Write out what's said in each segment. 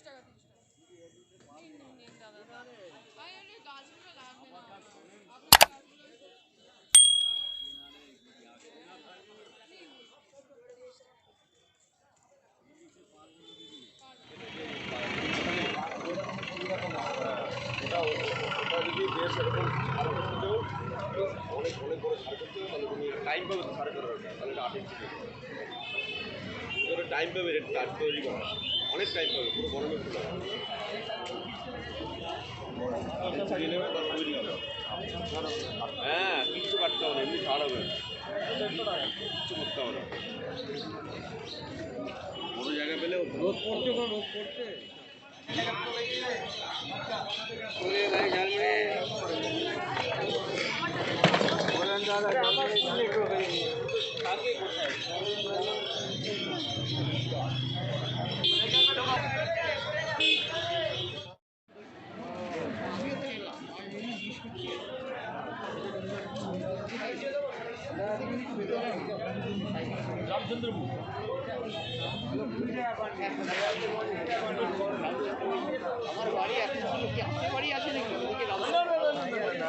টাকা 30 টাকা নিন নিন নিন দাদা ভাই ওই গাছগুলো লাগবে না আপনি গাছগুলো যদি বেশ এরকম সাড়ে করতেও অনেক অনেক বড় সাড়ে করতেও তাহলে তুমি টাইম পাবে তো সাড়ে করার তাহলে এটা আটের থেকে টাইম পাবে কাজ তৈরি করা অনেক টাইম পাবে পুরো গরমে ফুল ছাড়িয়ে নেবে তার তৈরি হবে হ্যাঁ কিচ্ছু কাটতে হবে না এমনি ছাড় হবে কিচ্ছু করতে হবে না বড় জায়গা পেলে রোদ পড়ছে কোনো রোদ পড়ছে রামচন্দ্রপুর আমার বাড়ি এখন কি আপনার বাড়ি আছে নাকি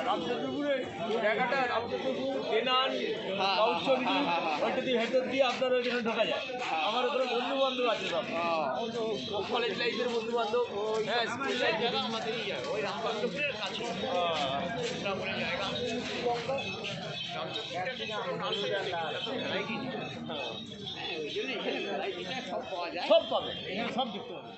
রামচন্দ্রপুরে জায়গাটা রামচন্দ্রপুর বেনান ওইটা দিয়ে ভেতর দিয়ে আপনার ওইখানে ঢোকা যায় আমার ওখানে বন্ধু বান্ধব আছে সব কলেজ লাইফের বন্ধু বান্ধব হ্যাঁ স্কুল লাইফ জায়গা আমাদেরই যায় ওই রামচন্দ্রপুরের কাছে রামপুরের জায়গা ওই জন্য এখানে ভ্যারাইটিটা সব পাওয়া যায় সব পাবে এখানে সব দেখতে পাবে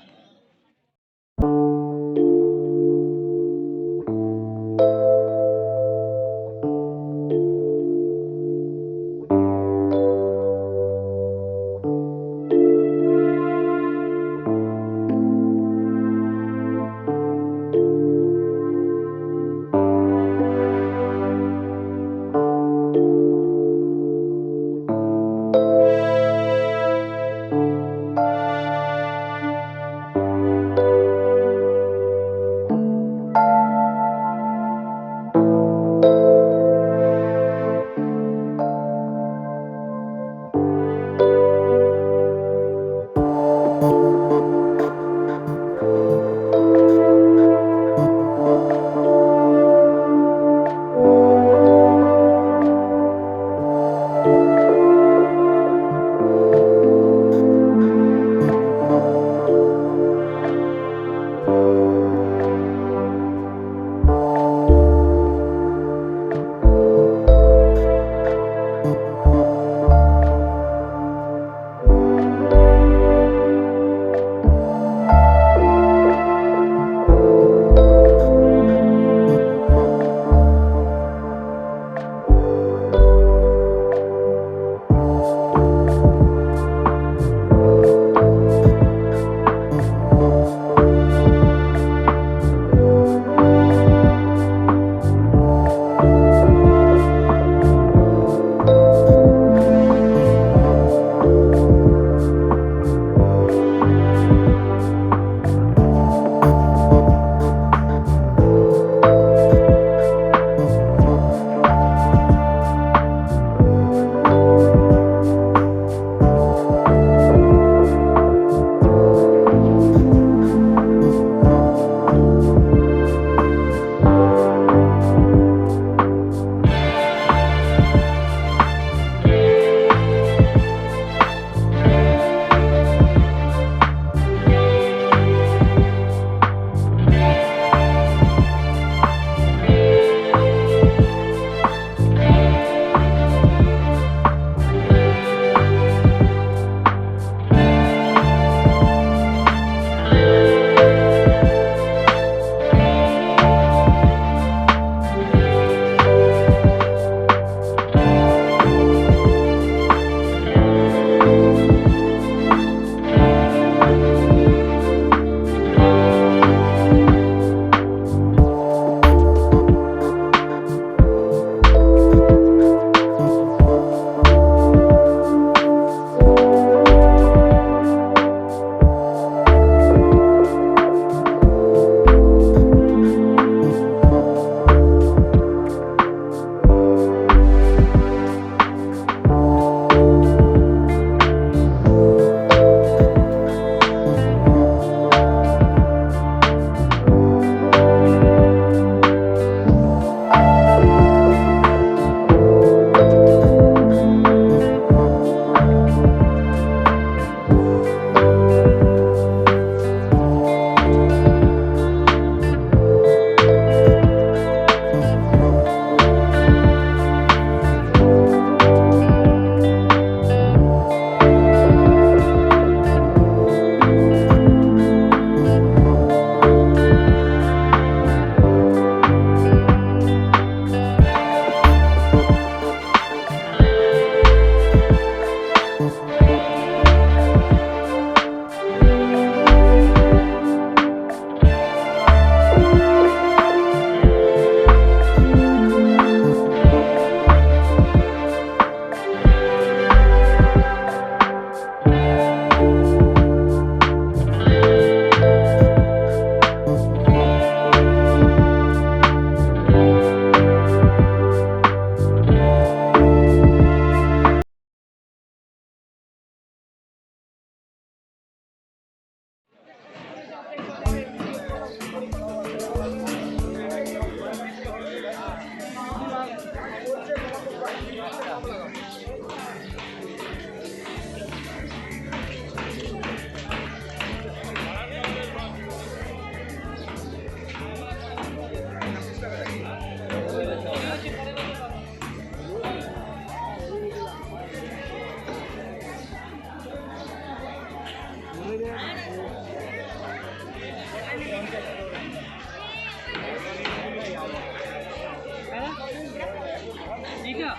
এইটা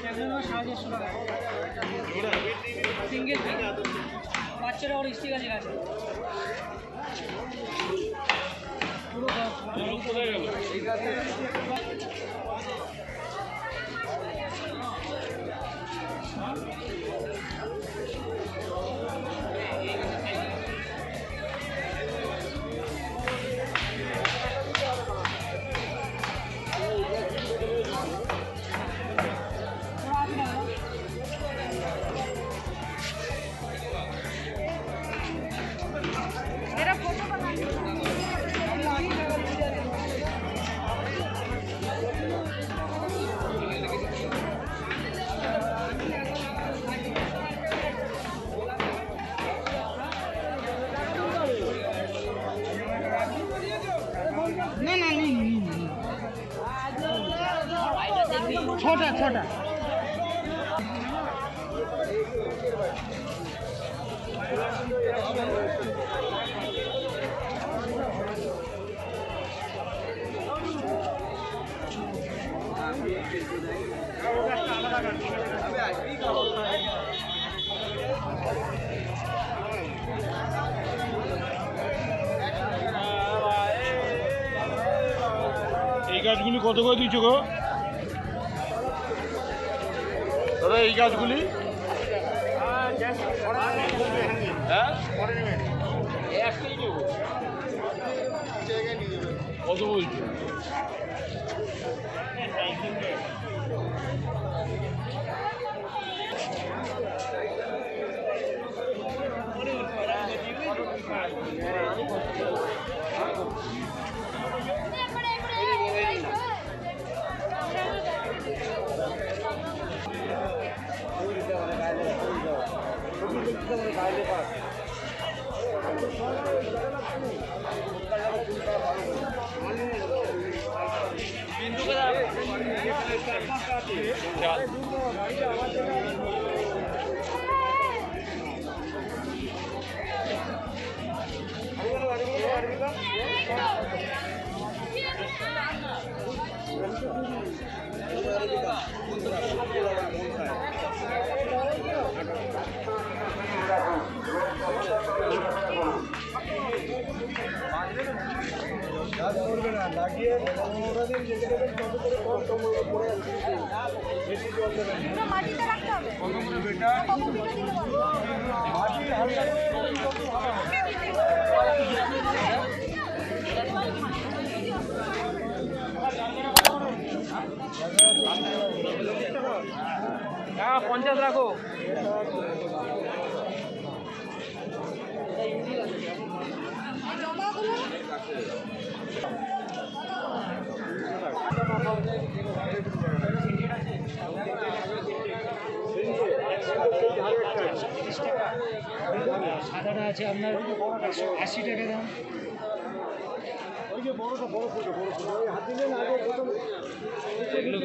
4,500 টাকা সিঙ্গেল বাচ্চারা ওর স্টিক আছে গাছে পুরো কোথায় গেল? না না ছটা এই গাছগুলি কত করে দিচ্ছ গো দাদা? এই গাছগুলি হ্যাঁ কত বলছো? মাটিতে রাখতে হবে হ্যাঁ 50 রাখো সাদাটা আছে আপনার 80 টাকা দাম ওই যে বড় ফুটো ওই হাত দিলে না আগে প্রথম এগুলো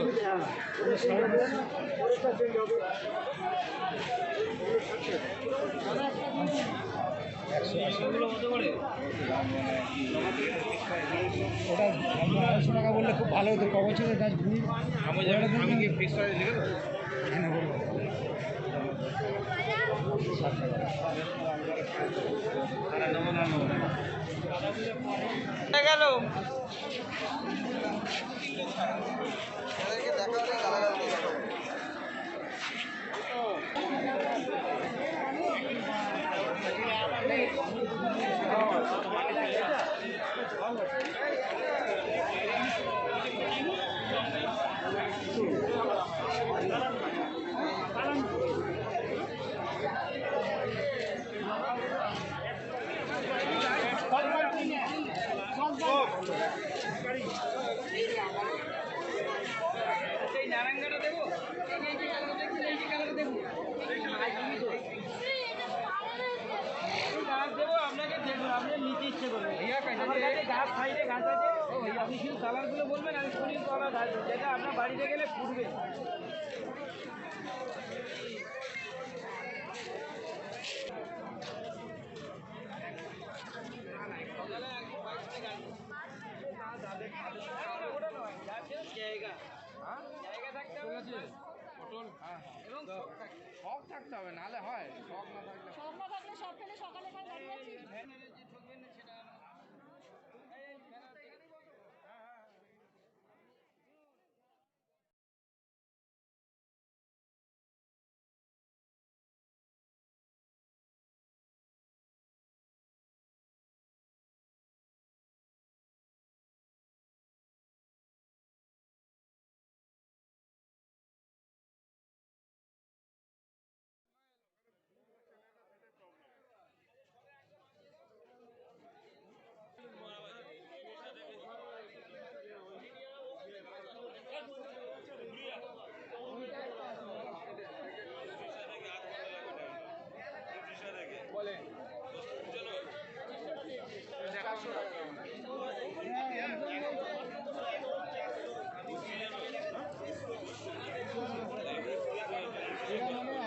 ওটা 250 টাকা বললে খুব ভালো হতো। ক বছরের গাছ ভুঁই আমি কি ফিক্স করে লিখে দেবো এখানে বলবো 60 টাকা গেল নারাঙ্গাটা দেবো গাছ দেবো আপনাকে দেখুন আপনি নিতে ইচ্ছে করবেন গাছ সাইডে গাছ আছে আপনি শুধু কালারগুলো বলবেন আমি শুনি কালার গাছ যেটা আপনার বাড়িতে গেলে ফুটবে জায়গা থাকতে হবে থাকতে হবে, নাহলে হয় শখ না থাকলে। শখ না থাকলে সব ফেলে সকালে খাই দাঁড়িয়ে আছিস।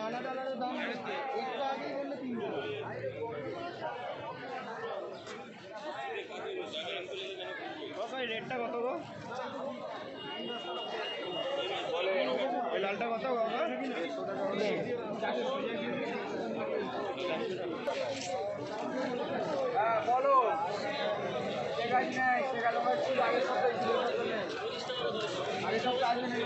আলাদা আলাদা দাম, একটু আগেই বললে 300। রেটটা কত গো? ওই লালটা কত গো? হ্যাঁ বলো, ঠিক আছে না? ঠিক আছে, আমার একটু আগের সপ্তাহে ছিল, আগের সপ্তাহে আসবে না।